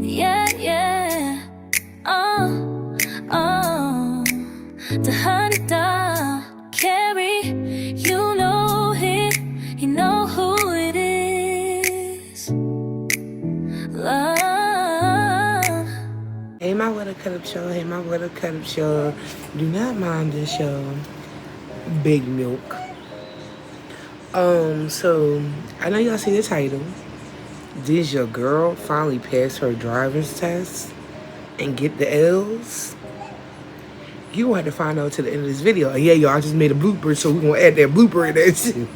Yeah, yeah. Oh, oh. The hunter, carry. You know it. You know who it is. Love. Hey, my What a Cut Up Show. Hey, my What a Cut Up Show. Do not mind this show. Big Milk. So I know y'all see the title. Did your girl finally pass her driver's test and get the L's? You will have to find out to the end of this video. And yeah, y'all, I just made a blooper, so we're gonna add that blooper in there too.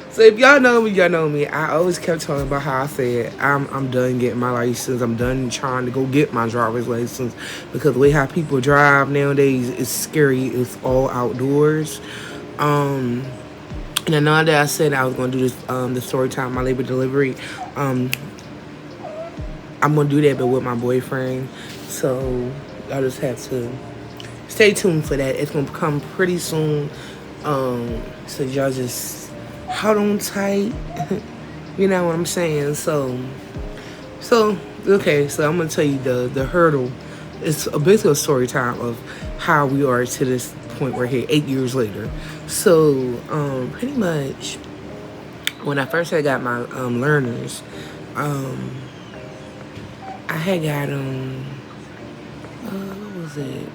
So if y'all know me, y'all know me. I always kept talking about how I said I'm done getting my license. I'm done trying to go get my driver's license because the way how people drive nowadays is scary. It's all outdoors. And then now that I said I was gonna do this the story time, my labor delivery, I'm gonna do that but with my boyfriend. So I just have to stay tuned for that. It's gonna come pretty soon. So y'all just hold on tight. You know what I'm saying? So okay, so I'm gonna tell you the hurdle. It's basically a story time of how we are to this point we're here 8 years later. So pretty much when I first had got my learners, I had got what was it?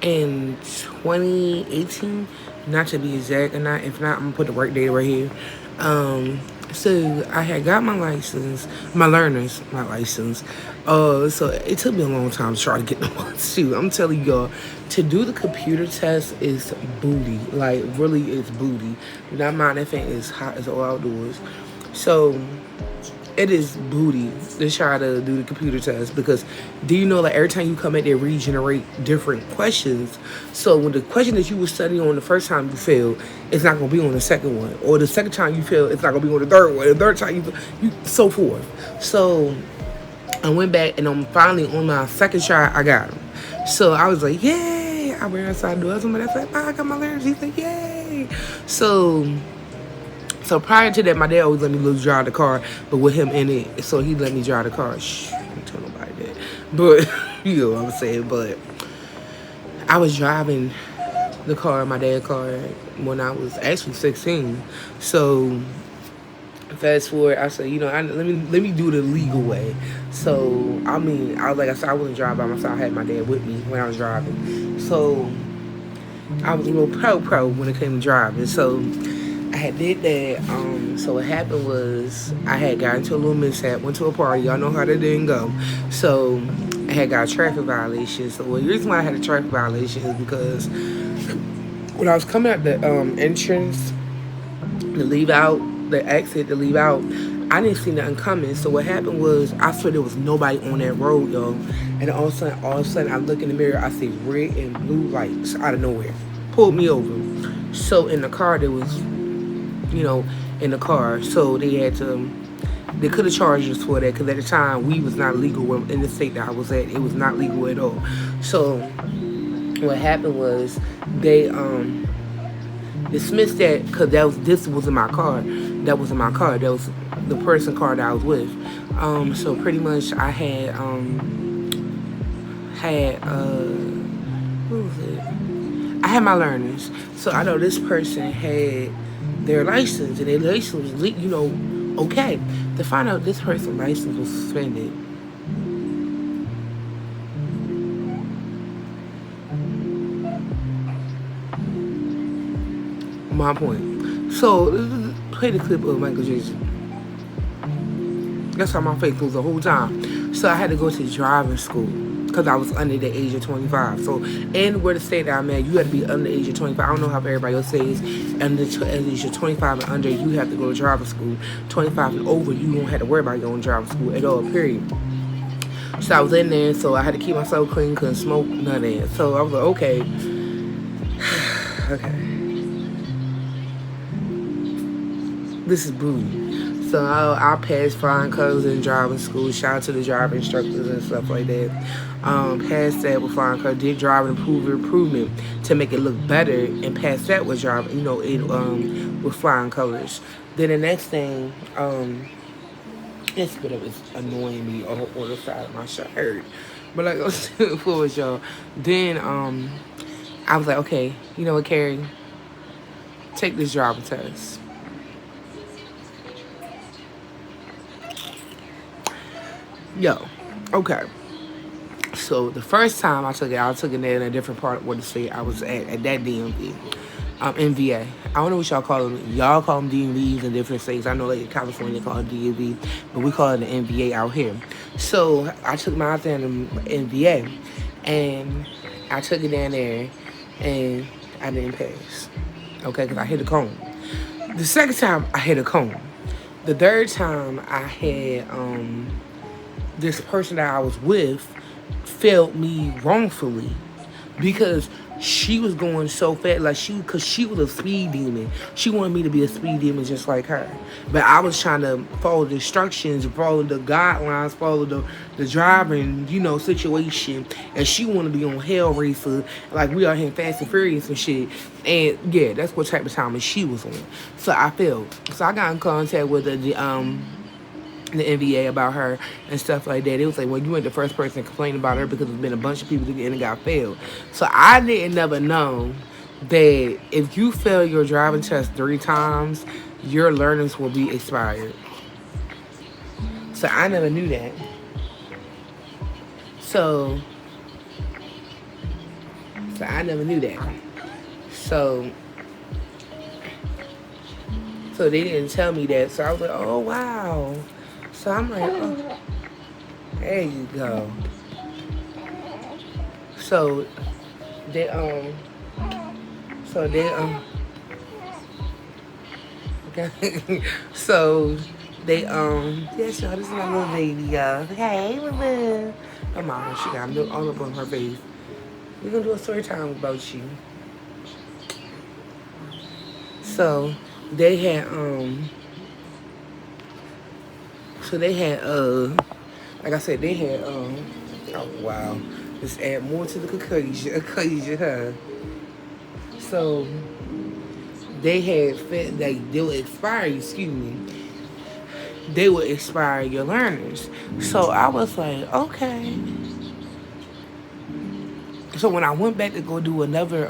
In 2018, not to be exact, and if not, I'm gonna put the work date right here. So I had got my license, my license. So it took me a long time to try to get the ones too. I'm telling y'all, to do the computer test is booty. Like really, it's booty. Do not mind if it is hot, it's all outdoors. So it is booty to try to do the computer test because do you know like every time you come in they regenerate different questions. So when the question that you were studying on the first time you failed, it's not gonna be on the second one. Or the second time you fail, it's not gonna be on the third one. The third time you so forth. So I went back and I'm finally on my second try, I got them. So I was like, yay! I went outside the door. Somebody said, I got my learners. He said, yay! So prior to that, my dad always let me drive the car, but with him in it, so he let me drive the car. Shh, don't tell nobody that. But, you know what I'm saying, but I was driving the car, my dad's car, when I was actually 16. So, fast forward, I said, let me do the legal way. So, I mean, I wasn't driving by myself. I had my dad with me when I was driving. So, I was a little pro when it came to driving. So, I had did that. So what happened was I had got into a little mishap, went to a party. Y'all know how that didn't go. So I had got a traffic violation. So the reason why I had a traffic violation is because when I was coming out the entrance to leave out, the exit to leave out, I didn't see nothing coming. So what happened was I saw there was nobody on that road, y'all. And all of a sudden I look in the mirror, I see red and blue lights out of nowhere. Pulled me over. So in the car there was in the car. So they could have charged us for that because at the time we was not legal in the state that I was at. It was not legal at all. So what happened was they dismissed that because this was in my car. That was in my car. That was the person car that I was with. So pretty much I had what was it? I had my learners. So I know this person had their license, and their license was, okay. To find out this person's license was suspended. My point. So, play the clip of Michael Jackson. That's how my face was the whole time. So I had to go to driving school because I was under the age of 25. So, and where the state that I'm at, you have to be under the age of 25. I don't know how everybody else says. Under the age of 25 and under, you have to go to driving school. 25 and over, you don't have to worry about going to driving school at all, period. So I was in there, so I had to keep myself clean, couldn't smoke, none of that. So I was like, okay. Okay. This is booty. So I passed flying colors in driving school. Shout out to the driving instructors and stuff like that. Passed that with flying colors. Did driving improvement to make it look better, and passed that with driving, with flying colors. Then the next thing, This bit of it's annoying me on the side of my shirt. But like I was saying before, y'all. Then I was like, okay, you know what, Carrie? Take this driver test. Yo, okay. So the first time I took it there in a different part of the state. I was at that DMV. NVA. I don't know what y'all call them. Y'all call them DMVs in different states. I know like in California they call it DMV, but we call it the NVA out here. So I took mine down to NVA, and I took it down there, and I didn't pass. Okay, because I hit a cone. The second time I hit a cone. The third time I had this person that I was with failed me wrongfully because she was going so fast, like because she was a speed demon. She wanted me to be a speed demon just like her. But I was trying to follow the instructions, follow the guidelines, follow the driving, situation. And she wanted to be on Hellraiser, like we are here in Fast and Furious and shit. And yeah, that's what type of time she was on. So I failed. So I got in contact with the NVA about her and stuff like that. It was like, well, you weren't the first person to complain about her because there's been a bunch of people that got failed. So I didn't never know that if you fail your driving test 3 times, your learners will be expired. So I never knew that. So I never knew that. So they didn't tell me that. So I was like, oh, wow. So I'm like, oh, there you go. So they okay. So they yes, y'all, this is my little baby, y'all. Hey, little. My mom, she got milk all up on her face. We're gonna do a story time about you. So they had like I said, they had oh wow, let's add more to the conclusion, huh? So they had they would expire, they would expire your learners. So I was like, okay. So when I went back to go do another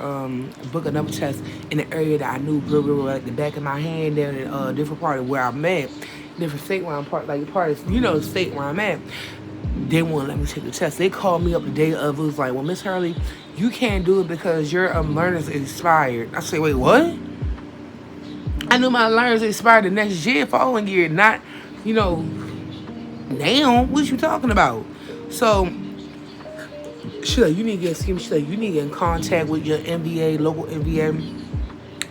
book another test in the area that I knew real like the back of my hand there in a different part of where I'm at, different state where I'm part of the state where I'm at, they wouldn't let me take the test. They called me up the day of, it was like, well, Miss Hurley, you can't do it because your learners expired. I said, wait, what? I knew my learners expired the next year, following year, not, now. What you talking about? So she's like, you need to get in contact with your MVA, local MVA,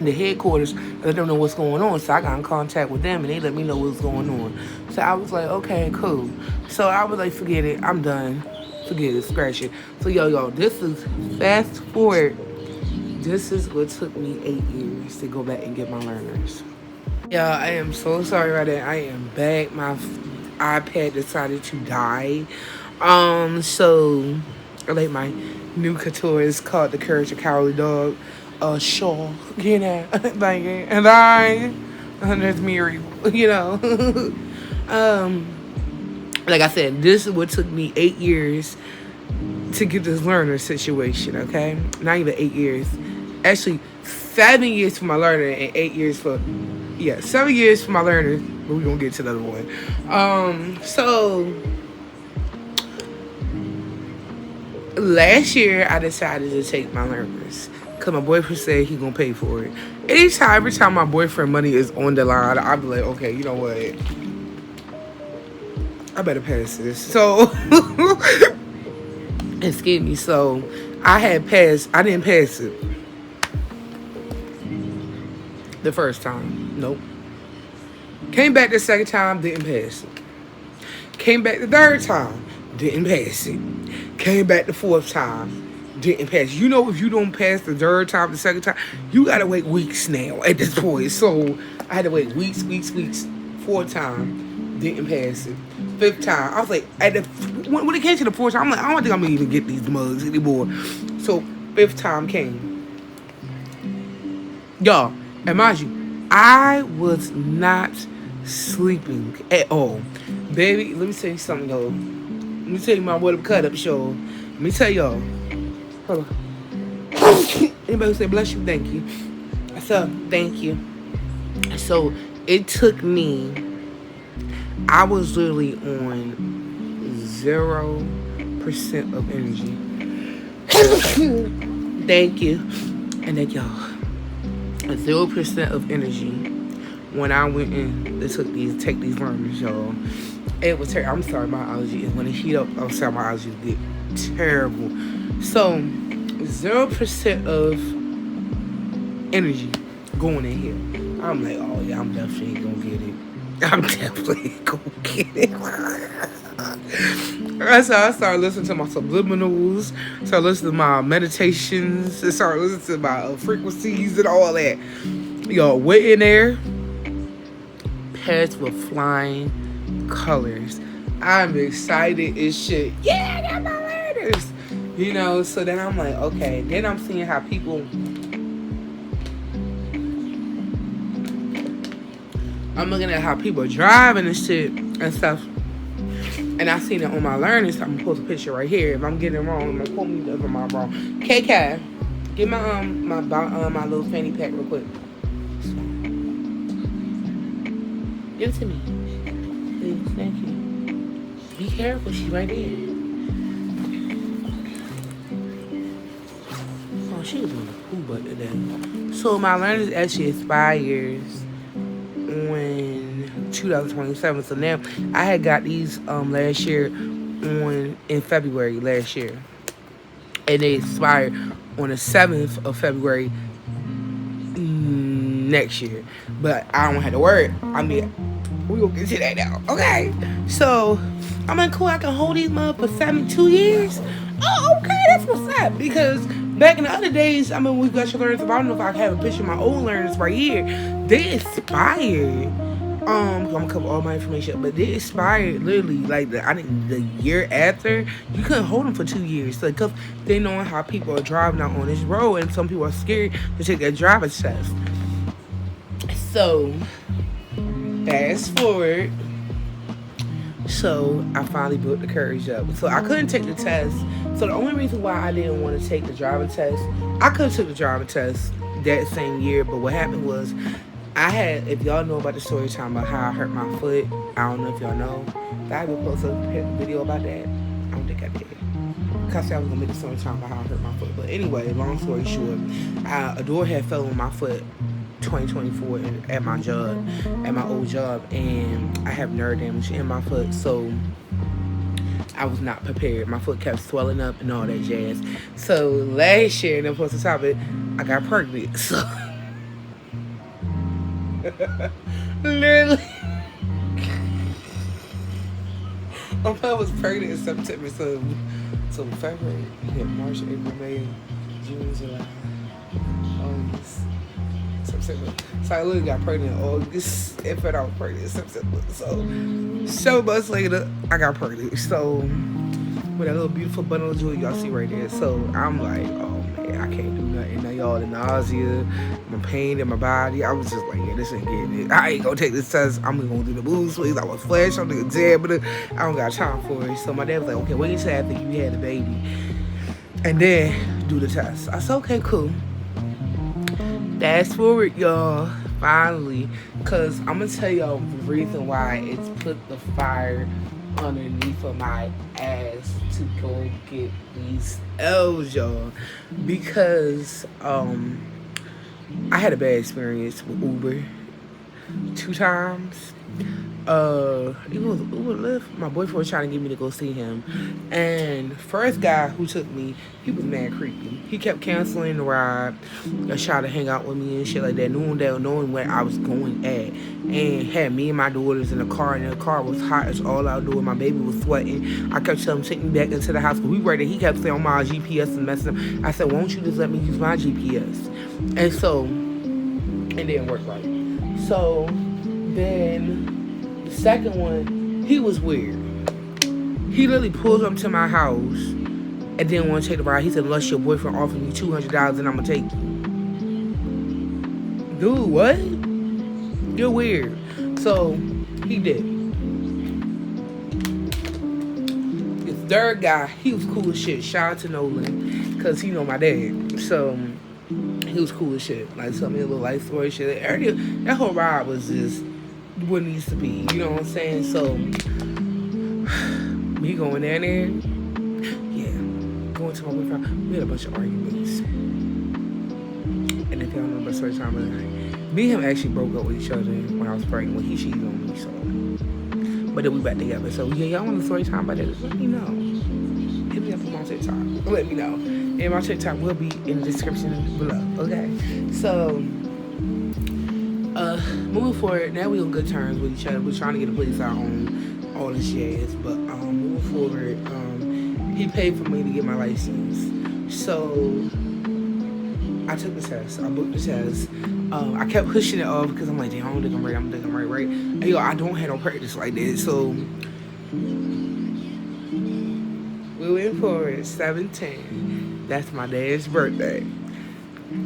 the headquarters, let them know what's going on. So I got in contact with them, and they let me know what's going on. So I was like, okay, cool. So I was like, forget it, I'm done. Forget it, scratch it. So yo, this is fast forward. This is what took me 8 years to go back and get my learners. Yeah, I am so sorry about that. I am back. My iPad decided to die. So like my new couture is called The Courage of Cowardly Dog. Shaw, like, and there's Miri, like I said, this is what took me 8 years to get this learner situation, okay? Not even 8 years. Actually, 7 years for my learner and 8 years for, 7 years for my learner, but we're gonna get to the other one. So last year I decided to take my learners because my boyfriend said he gonna pay for it. Every time my boyfriend money is on the line, I'll be like, okay, you know what? I better pass this. So, excuse me. So, I didn't pass it the first time. Nope. Came back the second time, didn't pass it. Came back the third time, didn't pass it. Came back the fourth time, didn't pass. If you don't pass the third time, the second time, you gotta wait weeks now at this point. So I had to wait weeks. Fourth time, didn't pass it. Fifth time, I was like, when it came to the fourth time, I'm like, I don't think I'm gonna even get these mugs anymore. So fifth time came. Y'all, and mind you, I was not sleeping at all. Baby, let me tell you something though. Let me tell you my what up cut up show. Let me tell y'all. Hold on. Anybody who say bless you, thank you. So thank you. So it took me. I was literally on 0% of energy. Thank you, and thank y'all. 0% of energy when I went in. They take these vitamins, y'all. It was terrible. I'm sorry, my allergy is when it heat up. I'm sorry, my allergies get terrible. So 0% of energy going in here. I'm like, oh yeah, I'm definitely gonna get it. I'm definitely gonna get it. So I started listening to my subliminals, started listening to my meditations, and started listening to my frequencies and all that. Yo, went in there, pairs with flying colors. I'm excited as shit. Yeah, I got my letters. You know, so then I'm like, okay. Then I'm seeing how people... I'm looking at how people are driving and shit and stuff. And I seen it on my learnings. I'm gonna post a picture right here. If I'm getting it wrong, I'm gonna quote me if I'm wrong. KK, get my my little fanny pack real quick. Give it to me, please. Thank you. Be careful. She's right there. Oh, she was on the poo butt today. So my learnings actually expires when 2027. So now I had got these last year in February last year, and they expired on the 7th of February next year. But I don't have to worry. I mean, we gonna get to that now. Okay, so I'm like, cool. I can hold these mother for 72 years. Oh, okay, that's what's up. Because back in the other days, I mean, we got your learners. I don't know if I have a picture of my old learners right here. They expired. I'm gonna cover all my information, but they expired literally like the year after. You couldn't hold them for 2 years, like, cause they know how people are driving out on this road, and some people are scared to take their driver's test. So fast forward. So I finally built the courage up. So I couldn't take the test. So the only reason why I didn't want to take the driving test, I could have took the driving test that same year, but what happened was, I had, if y'all know about the story time about how I hurt my foot, I don't know if y'all know, did I ever post a video about that? I don't think I did. Because I was going to make a story time about how I hurt my foot. But anyway, long story short, a door had fell on my foot 2024 at my job, at my old job, and I have nerve damage in my foot, so I was not prepared. My foot kept swelling up and all that jazz. So last year, and then plus the top of it, I got pregnant, so... Literally, I was pregnant in September, so February, yeah, March, April, May, June, July, August, September. So I literally got pregnant in August, and I was pregnant in September. So 7 months later, I got pregnant. So with that little beautiful bundle of jewelry y'all see right there. So I'm like, oh man, I can't do nothing. Now y'all the nausea, my pain in my body. I was just like, yeah, this ain't getting it. I ain't gonna take this test. I'm gonna do the mood swings. I was flash on the examiner. I don't got time for it. So my dad was like, okay, wait until after you had the baby, and then do the test. I said, okay, cool. Fast forward, y'all. Finally, cause I'm gonna tell y'all the reason why it's put the fire underneath of my ass to go get these L's, y'all, because I had a bad experience with Uber 2 times. It was Uber Lyft. My boyfriend was trying to get me to go see him, and first guy who took me, he was mad creepy. He kept canceling the ride, trying to hang out with me and shit like that, knowing where I was going at, and had me and my daughters in the car, and the car was hot as all outdoors. My baby was sweating. I kept telling him, take me back into the house, but we were there. He kept saying, on my GPS and messing up. I said, why don't you just let me use my GPS? And so it didn't work right. So then the second one, he was weird. He literally pulled up to my house and didn't want to take the ride. He said, unless your boyfriend offered me $200, then I'm going to take you. Dude, what? You're weird. So he did. third guy, he was cool as shit. Shout out to Nolan, cause he know my dad. So he was cool as shit. Like, told me a little life story shit. That whole ride was just what it needs to be. You know what I'm saying? So me going down there, yeah, going to my boyfriend. We had a bunch of arguments. And if y'all know about story time of the night, me and him actually broke up with each other when I was pregnant. When he cheated on me, so. But then we back together. So yeah, y'all want a story time about that? Just let me know. Hit me up on my TikTok. Let me know. And my TikTok will be in the description below. Okay. So moving forward, now we on good terms with each other. We're trying to get a place out on all this jazz. But moving forward, he paid for me to get my license. So I took the test. I booked the test. I kept pushing it off because I'm like, damn, I don't think I'm right. And yo, I don't have no practice like that. So we went for it, 7/10. That's my dad's birthday.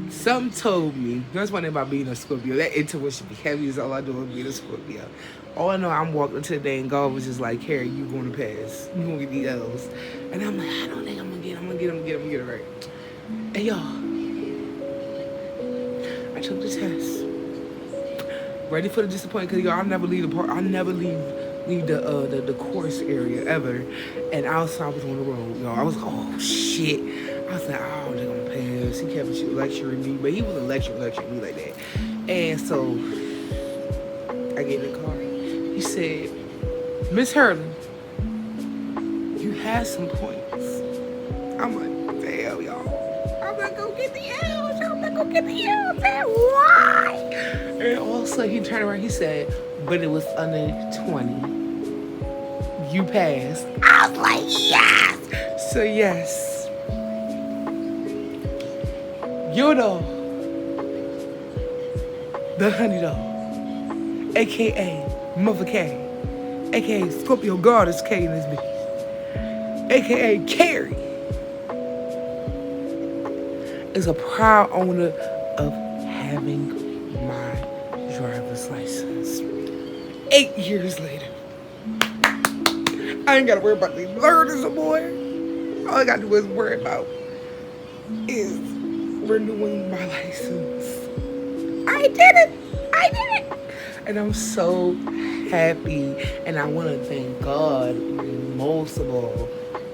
Something told me, that's one thing about being a Scorpio, that intuition be heavy is all I do is being a Scorpio. All I know, I'm walking to the day and God was just like, Carrie, you going to pass. You going to get these L's. And I'm like, I don't think I'm going to get it right. And y'all, I took the test. Ready for the disappointment, because y'all, I never leave the course area ever. And outside I was on the road, y'all. I was like, oh shit. I was like, I don't think I'm gonna pass. He kept lecturing me, but he wasn't lecturing me like that. And so I get in the car. He said, Miss Hurley, you had some points. I'm like, damn, y'all. I'm not gonna get the L's. Why? And also he turned around, he said, but it was under 20. You passed. I was like, yes. So yes. You know, the honey dog, aka Mother K, aka Scorpio Goddess K in this bitch, aka Carrie, is a proud owner of having my driver's license. 8 years later, I ain't gotta worry about these learners no more. All I gotta do is worry about is renewing my license. I did it. And I'm so happy. And I want to thank God most of all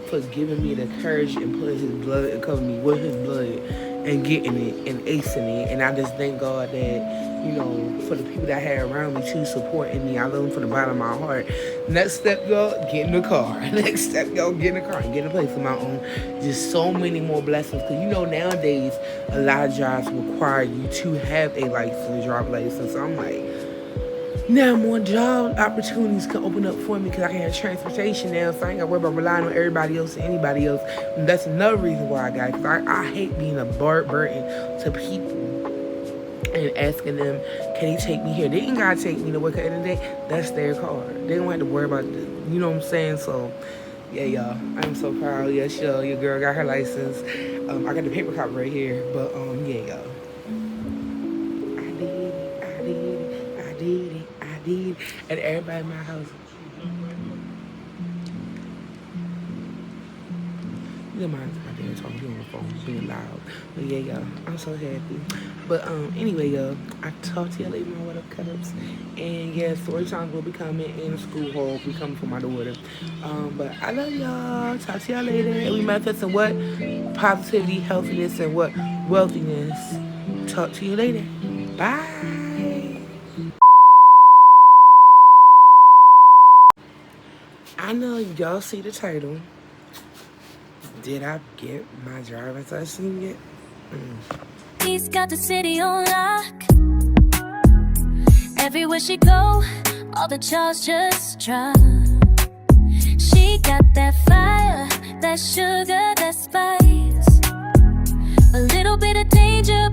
for giving me the courage and putting his blood and covering me with his blood and getting it and acing it. And I just thank God that, you know, for the people that I had around me too, supporting me. I love them from the bottom of my heart. Next step, y'all, get in the car. Next step, y'all, get in the car and get in a place of my own. Just so many more blessings. Because, you know, nowadays, a lot of jobs require you to have a license, driver license. So I'm like, now more job opportunities can open up for me because I can have transportation now. So I ain't got to worry about relying on everybody else and anybody else. And that's another reason why I got it. Because I hate being a burden to people and asking them, can he take me here? They ain't gotta take me to work at the end of the day. That's their car. They don't have to worry about it. You know what I'm saying? So, yeah, y'all. I'm so proud. Yeah, sure. Your girl got her license. I got the paper copy right here. But, yeah, y'all. I did it. And everybody in my house. You don't mind my dad talking on the phone, being loud. But yeah, y'all, I'm so happy. But anyway, y'all, I talk to y'all later, my what up cut-ups. And yeah, story time will be coming in the school hall. We coming for my daughter. But I love y'all. Talk to y'all later. And we manifest in what? Positivity, healthiness, and what? Wealthiness. Talk to you later. Bye. I know y'all see the title. Did I get my driver's license yet? He's got the city on lock. Everywhere she go, all the charts just drop. She got that fire, that sugar, that spice. A little bit of danger.